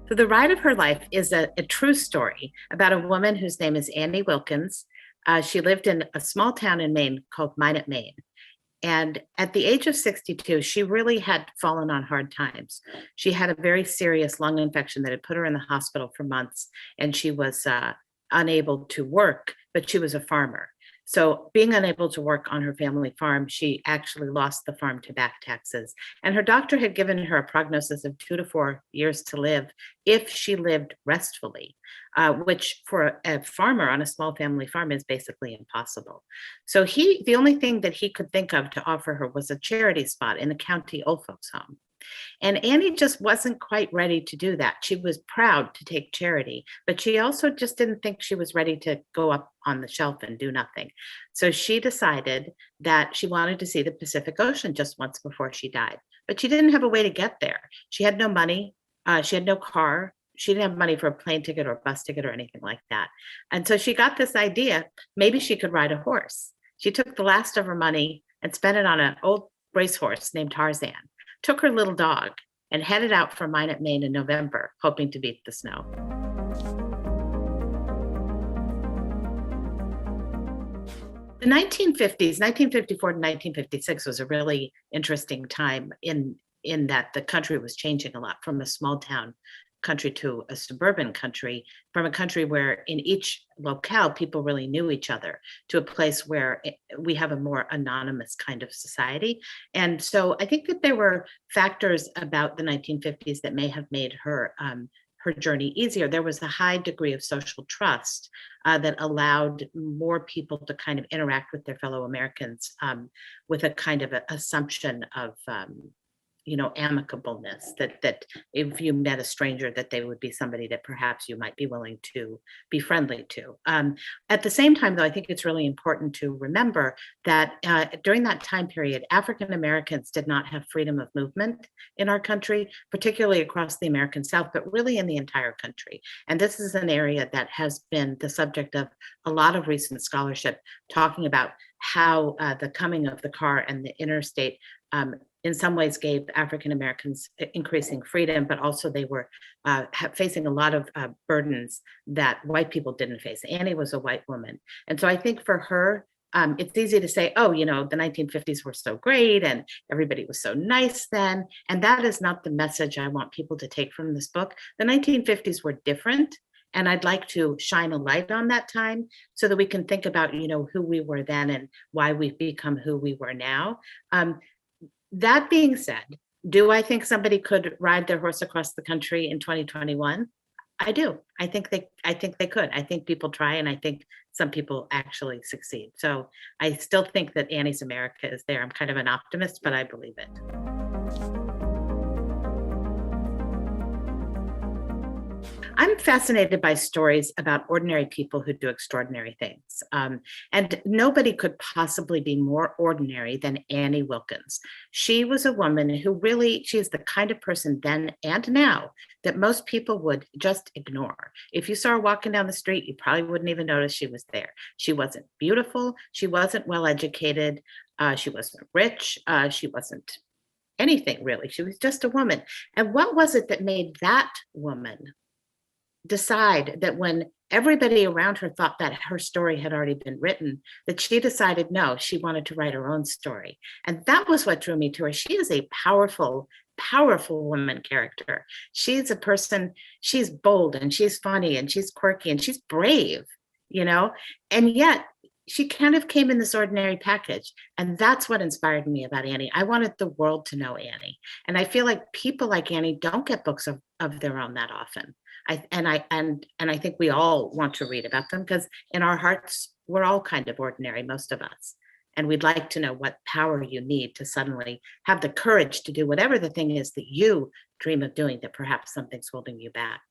So, The Ride of Her Life is a true story about a woman whose name is Annie Wilkins. She lived in a small town in Maine called Minot, Maine. And at the age of 62, she really had fallen on hard times. She had a very serious lung infection that had put her in the hospital for months, and she was unable to work, but she was a farmer. So, being unable to work on her family farm, she actually lost the farm to back taxes. And her doctor had given her a prognosis of 2 to 4 years to live if she lived restfully, which for a farmer on a small family farm is basically impossible. So the only thing that he could think of to offer her was a charity spot in a county old folks home. And Annie just wasn't quite ready to do that. She was proud to take charity, but she also just didn't think she was ready to go up on the shelf and do nothing. So she decided that she wanted to see the Pacific Ocean just once before she died, but she didn't have a way to get there. She had no money. She had no car. She didn't have money for a plane ticket or a bus ticket or anything like that. And so she got this idea, maybe she could ride a horse. She took the last of her money and spent it on an old racehorse named Tarzan, took her little dog, and headed out for Minot, Maine in November, hoping to beat the snow. The 1950s, 1954 to 1956 was a really interesting time in that the country was changing a lot from a small town country to a suburban country, from a country where in each locale people really knew each other to a place where we have a more anonymous kind of society. And so I think that there were factors about the 1950s that may have made her journey easier. There was a high degree of social trust that allowed more people to kind of interact with their fellow Americans with a kind of assumption of amicableness, that if you met a stranger, that they would be somebody that perhaps you might be willing to be friendly to. At the same time, though, I think it's really important to remember that during that time period, African Americans did not have freedom of movement in our country, particularly across the American South, but really in the entire country. And this is an area that has been the subject of a lot of recent scholarship, talking about how the coming of the car and the interstate in some ways gave African Americans increasing freedom, but also they were facing a lot of burdens that white people didn't face. Annie was a white woman. And so I think for her, it's easy to say, oh, the 1950s were so great and everybody was so nice then. And that is not the message I want people to take from this book. The 1950s were different. And I'd like to shine a light on that time so that we can think about, who we were then and why we've become who we were now. That being said, do I think somebody could ride their horse across the country in 2021? I do. I think they could. I think people try, and I think some people actually succeed. So I still think that Annie's America is there. I'm kind of an optimist, but I believe it. I'm fascinated by stories about ordinary people who do extraordinary things. And nobody could possibly be more ordinary than Annie Wilkins. She was a woman who she is the kind of person then and now that most people would just ignore. If you saw her walking down the street, you probably wouldn't even notice she was there. She wasn't beautiful. She wasn't well educated. She wasn't rich. She wasn't anything really. She was just a woman. And what was it that made that woman decide that when everybody around her thought that her story had already been written, that she decided no, she wanted to write her own story? And that was what drew me to her. She is a powerful, powerful woman character. She's a person, she's bold and she's funny and she's quirky and she's brave, and yet she kind of came in this ordinary package. And that's what inspired me about Annie. I wanted the world to know Annie. And I feel like people like Annie don't get books of their own that often. I think we all want to read about them because in our hearts, we're all kind of ordinary, most of us. And we'd like to know what power you need to suddenly have the courage to do whatever the thing is that you dream of doing, that perhaps something's holding you back.